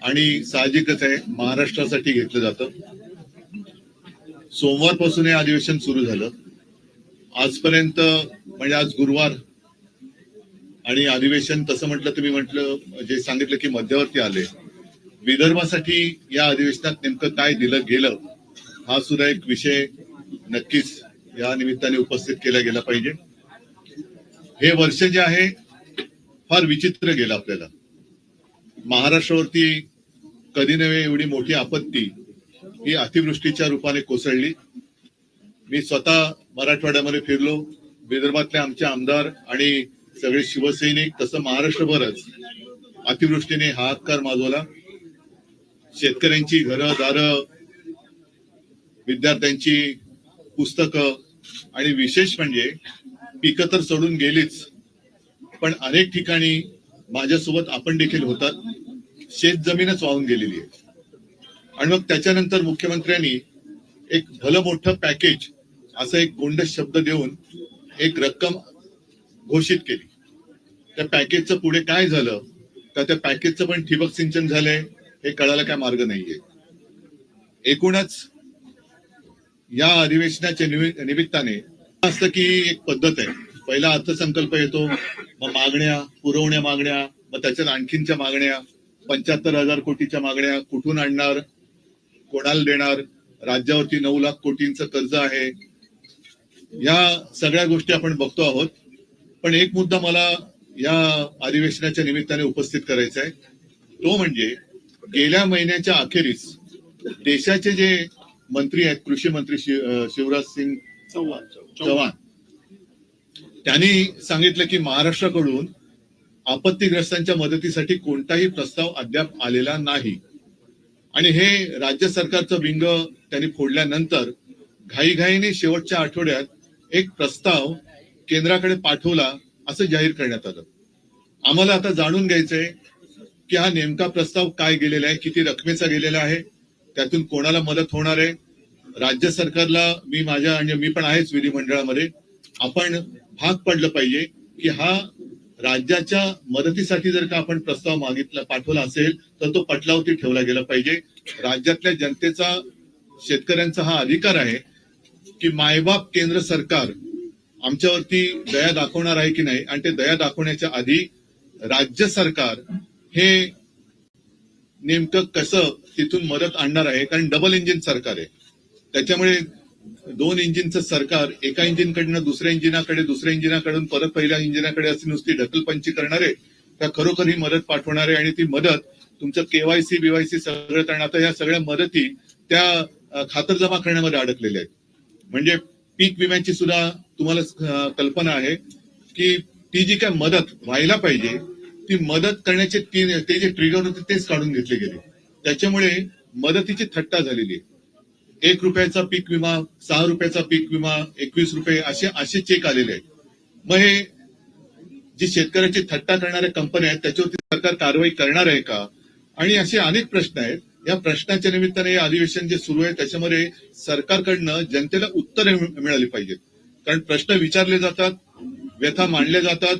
आणि साहजिकच आहे महाराष्ट्रासाठी घेतलं जातं. सोमवारपासून हे अधिवेशन सुरू झालं. आजपर्यंत म्हणजे आज गुरुवार आणि अधिवेशन तसं म्हटलं तुम्ही म्हटलं जे सांगितलं की मध्यवर्ती आले. विदर्भासाठी या अधिवेशनात नेमकं काय दिलं गेलं हा सुद्धा एक विषय नक्कीच या निमित्ताने उपस्थित केला गेला पाहिजे. हे वर्ष जे आहे फार विचित्र गेलं आपल्याला. महाराष्ट्रावरती कधी नव्हे एवढी मोठी आपत्ती ही अतिवृष्टीच्या रूपाने कोसळली. मी स्वतः मराठवाड्यामध्ये फिरलो. विदर्भातले आमचे आमदार आणि सगळे शिवसैनिक तसं महाराष्ट्रभरच अतिवृष्टीने हाहाकार माजवला. शेतकऱ्यांची घरं दारं, विद्यार्थ्यांची पुस्तकं आणि विशेष म्हणजे पिकं तर सोडून गेलीच, पण अनेक ठिकाणी माझ्यासोबत आपण देखील होतात, शेत जमीनच वाहून गेलेली आहे. आणि मग त्याच्यानंतर मुख्यमंत्र्यांनी एक भलं मोठं पॅकेज असं एक गोंडस शब्द देऊन एक रक्कम घोषित केली. त्या पॅकेजचं पुढे काय झालं तर त्या पॅकेजचं पण ठिबक सिंचन झालंय हे कळायला काय मार्ग नाहीये. एकूणच या अधिवेशनाच्या निमित्ताने असतं की एक पद्धत आहे. पहिला अर्थसंकल्प येतो, मग मागण्या पुरवण्या मागण्या, मग त्याच्यात आणखीनच्या मागण्या, 75,000 कोटीच्या मागण्या कुठून आणणार, कोणाला देणार, राज्यावरती 9 लाख कोटींचं कर्ज आहे. या सगळ्या गोष्टी आपण बघतो आहोत. पण एक मुद्दा मला या अधिवेशनाच्या निमित्ताने उपस्थित करायचा आहे, तो म्हणजे गेल्या महिन्याच्या अखेरीस देशाचे जे मंत्री आहेत, कृषी मंत्री शिवराज सिंग चौहान, त्यांनी सांगितलं की महाराष्ट्राकडून आपत्तीग्रस्तांच्या मदतीसाठी कोणताही प्रस्ताव अद्याप आलेला नाही. आणि हे राज्य सरकारचं विंग त्यांनी फोडल्यानंतर घाईघाईने शेवटच्या आठवड्यात एक प्रस्ताव केंद्राकडे पाठवला असं जाहीर करण्यात आलं. आम्हाला आता जाणून घ्यायचंय की हा नेमका प्रस्ताव काय गेलेला आहे, किती रकमेचा गेलेला आहे, त्यातून कोणाला मदत होणार आहे. राज्य सरकारला मी पण आहेच विधिमंडळामध्ये, आपण भाग पडलं पाहिजे की हा राज्याच्या मदतीसाठी जर का आपण प्रस्ताव पाठवला असेल तर तो पटलावरती ठेवला गेला पाहिजे. राज्यातल्या जनतेचा, शेतकऱ्यांचा हा अधिकार आहे की मायबाप केंद्र सरकार आमच्यावरती दया दाखवणार आहे की नाही, आणि ते दया दाखवण्याच्या आधी राज्य सरकार हे नेमकं कसं तिथून मदत आणणार आहे. कारण डबल इंजिन सरकार आहे, त्याच्यामुळे 2 इंजिनचं सरकार एका इंजिनकडनं दुसऱ्या इंजिनाकडे, दुसऱ्या इंजिनाकडून परत पहिल्या इंजिनाकडे अशी नुसती ढकलपंची करणारे त्या खरोखर ही मदत पाठवणारे. आणि ती मदत तुमचं केवायसी बीवायसी सगळं करणं, आता या सगळ्या मदती त्या खातर जमा करण्यामध्ये अडकलेल्या आहेत. म्हणजे पीक विम्याची सुद्धा तुम्हाला कल्पना आहे की ती जी काय मदत व्हायला पाहिजे ती मदत करण्याचे ते जे ट्रिगर होते तेच काढून घेतले गेले. त्याच्यामुळे मदतीची थट्टा झालेली आहे. 1 रुपयाचा पीक विमा, 6 रुपयाचा पीक विमा, 21 रुपये असे चेक आलेले आहेत. मग हे जी शेतकऱ्याची थट्टा करणाऱ्या कंपन्या आहेत त्याच्यावरती सरकार कारवाई करणार आहे का, आणि असे अनेक प्रश्न आहेत. या प्रश्नाच्या निमित्ताने हे अधिवेशन जे सुरू आहे त्याच्यामध्ये सरकारकडनं जनतेला उत्तरे मिळाली पाहिजेत. कारण प्रश्न विचारले जातात, व्यथा मांडल्या जातात,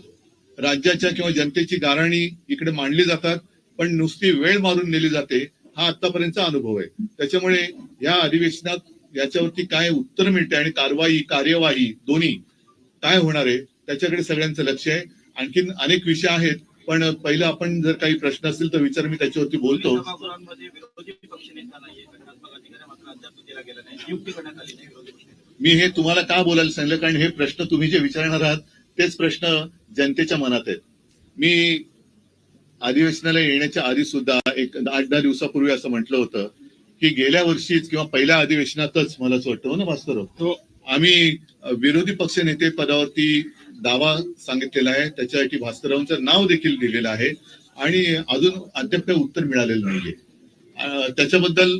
राज्याच्या किंवा जनतेची गाऱ्हाणी इकडे मांडली जातात, पण नुसती वेळ मारून नेली जाते. हा आतापर्यंतचा अनुभव आहे. त्याच्यामुळे या अधिवेशनात याच्यावरती काय उत्तर मिळते आणि कार्यवाही दोन्ही काय होणार आहे त्याच्याकडे सगळ्यांचं लक्ष आहे. आणखीन अनेक विषय आहेत, पण पहिलं आपण जर काही प्रश्न असतील तर विचार, मी त्याच्यावरती बोलतो. मी हे तुम्हाला का बोलायला सांगितलं, कारण हे प्रश्न तुम्ही जे विचारणार आहात तेच प्रश्न जनतेच्या मनात आहेत. मी अधिवेशनाला येण्याच्या आधी सुद्धा एक 8-10 दिवसापूर्वी असं म्हटलं होतं की गेल्या वर्षीच किंवा पहिल्या अधिवेशनातच मला असं वाटतं ना भास्करराव, आम्ही विरोधी पक्ष नेते पदावरती दावा सांगितलेला आहे. त्याच्यासाठी भास्कररावांचं नाव देखील दिलेलं आहे आणि अजून अद्याप काही उत्तर मिळालेलं नाहीये. त्याच्याबद्दल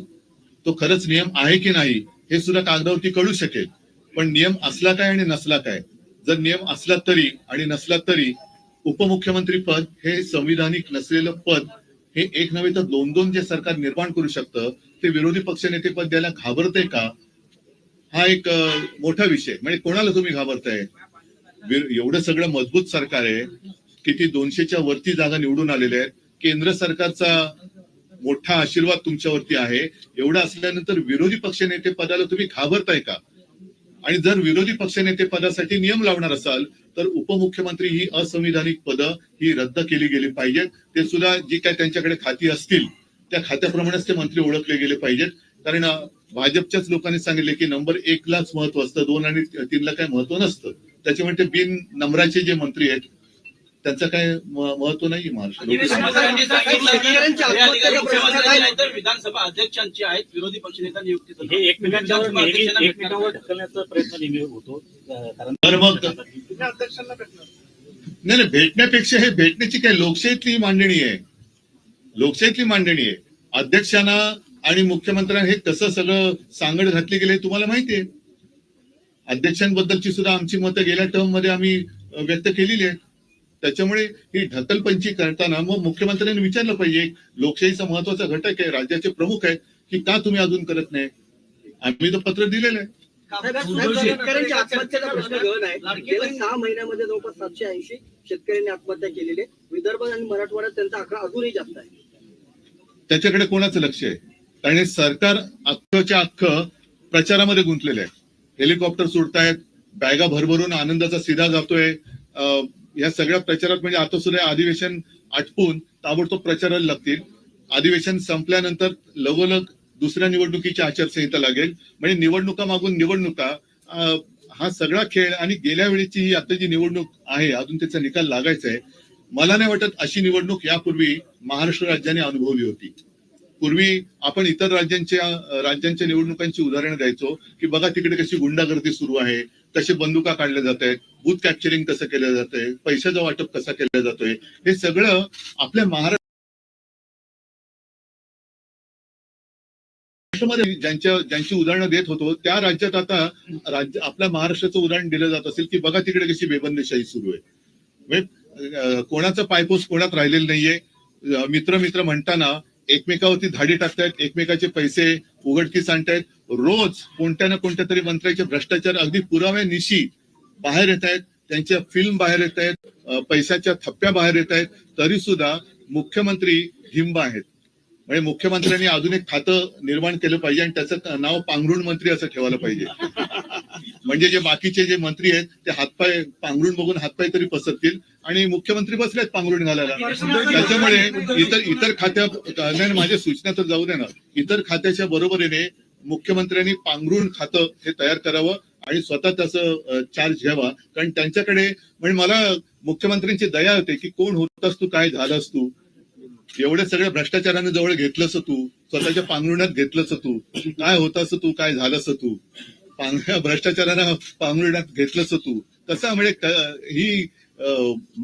तो खरंच नियम आहे की नाही हे सुद्धा कागदावरती कळू शकेल. पण नियम असला काय आणि नसला काय, जर नियम असला तरी आणि नसला तरी उपमुख्यमंत्री पद हे संविधानिक नसलेलं पद हे एक नव्हे तर 2-2 जे सरकार निर्माण करू शकतं ते विरोधी पक्ष नेते पद द्यायला घाबरते का, हा एक मोठा विषय. म्हणजे कोणाला तुम्ही घाबरताय? एवढं सगळं मजबूत सरकार आहे, किती 200च्या वरती जागा निवडून आलेल्या आहेत. केंद्र सरकारचा मोठा आशीर्वाद तुमच्यावरती आहे. एवढं असल्यानंतर विरोधी पक्षनेते पदाला तुम्ही घाबरताय का? आणि जर विरोधी पक्षनेते पदासाठी नियम लावणार असाल तर उपमुख्यमंत्री ही असंविधानिक पदं ही रद्द केली गेली पाहिजेत. ते सुद्धा जी काय त्यांच्याकडे खाती असतील त्या खात्याप्रमाणेच ते मंत्री ओळखले गेले पाहिजेत. कारण भाजपच्याच लोकांनी सांगितले की नंबर 1लाच महत्व असतं, 2 आणि 3ला काही महत्व नसतं. त्याच्यामुळे ते बिन नंबराचे जे मंत्री आहेत त्यांचं काय महत्व नाही महाराष्ट्र. विधानसभा अध्यक्षांची आहेत विरोधी पक्षनेता नियुक्ती हे एकमेकांवर ढकलण्याचा प्रयत्न नेहमी होतो. तर मग नाही, भेटण्यापेक्षा हे भेटण्याची काय लोकशाहीतली मांडणी आहे. लोकशाहीतली मांडणी आहे. अध्यक्षांना आणि मुख्यमंत्र्यांना हे कसं सगळं सांगड घातली गेले तुम्हाला माहितीये. अध्यक्षांबद्दलची सुद्धा आमची मतं गेल्या टर्म मध्ये आम्ही व्यक्त केलेली आहेत. त्याच्यामुळे ही ढकलपंची करताना मग मुख्यमंत्र्यांनी विचारलं पाहिजे, लोकशाहीचा महत्वाचा घटक आहे, राज्याचे प्रमुख आहेत, की का तुम्ही अजून करत नाही. आम्ही तर पत्र दिलेलं आहे. शेतकऱ्यांच्या आत्महत्येचा प्रश्न गहन आहे. गेल्या 6 महिन्यामध्ये जवळपास 780 शेतकऱ्यांनी आत्महत्या केलेली आहे. विदर्भ आणि मराठवाड्यात त्यांचा आकडा अजूनही जास्त आहे. त्याच्याकडे कोणाचं लक्ष आहे? कारण हे सरकार अख्खच्या अख्खं प्रचारामध्ये गुंतलेलं आहे. हेलिकॉप्टर सुटतायत, बॅगा भरभरून आनंदाचा सीधा जातोय. या सगळ्या प्रचारात म्हणजे आता सुद्धा अधिवेशन आटपून ताबडतोब प्रचाराला लागतील. अधिवेशन संपल्यानंतर लगोलग दुसऱ्या निवडणुकीची आचारसंहिता लागेल. म्हणजे निवडणुका मागून निवडणुका, हा सगळा खेळ. आणि गेल्या वेळेची ही आता जी निवडणूक आहे अजून त्याचा निकाल लागायचा आहे. मला नाही वाटत अशी निवडणूक यापूर्वी महाराष्ट्र राज्याने अनुभवली होती. पूर्वी आपण इतर राज्यांच्या निवडणुकांची उदाहरणं द्यायचो की बघा तिकडे कशी गुंडागर्दी सुरू आहे, कसे बंदुका काढल्या जात आहेत, बूथ कॅप्चरिंग कसं केलं जात आहे, पैशाचं वाटप कसं केलं जातोय. हे सगळं आपल्या महाराष्ट्रामध्ये ज्यांची उदाहरणं देत होतो त्या राज्यात आता आपल्या महाराष्ट्राचं उदाहरण दिलं जात असेल की बघा तिकडे कशी बेबंदीशाही सुरू आहे. म्हणजे कोणाचं पायपोस कोणात राहिलेलं नाहीये. मित्र म्हणताना एकमेकावरती धाडी टाकतायत, एकमेकाचे पैसे उघडकीस आणतायत. रोज कोणत्या ना कोणत्या तरी मंत्र्याचे भ्रष्टाचार अगदी पुराव्यानिशी बाहेर येत आहेत, त्यांच्या फिल्म बाहेर येत आहेत, पैशाच्या थप्प्या बाहेर येत आहेत. तरी सुद्धा मुख्यमंत्री हिंब आहेत. म्हणजे मुख्यमंत्र्यांनी अजून एक खातं निर्माण केलं पाहिजे आणि त्याचं नाव पांघरुण मंत्री असं ठेवायला पाहिजे. म्हणजे जे बाकीचे जे मंत्री आहेत ते हातपाय पांघरुण बघून हातपाय तरी पसरतील आणि मुख्यमंत्री बसलेत पांघरुण घालायला. त्याच्यामुळे इतर खात्या माझ्या सूचना तर जाऊ दे ना, इतर खात्याच्या बरोबरीने मुख्यमंत्र्यांनी पांघरुण खातं हे तयार करावं आणि स्वतः त्याचं चार्ज घ्यावा. कारण त्यांच्याकडे म्हणजे मला मुख्यमंत्र्यांची दया होते की कोण होतास तू, काय झालास तू, एवढ्या सगळ्या भ्रष्टाचाराने जवळ घेतलंस तू, स्वतःच्या पांघरुणात घेतलंस तू, काय होतास तू, काय झालंस तू, भ्रष्टाचारानं पांघरुणात घेतलंस तू, कसं म्हणजे ही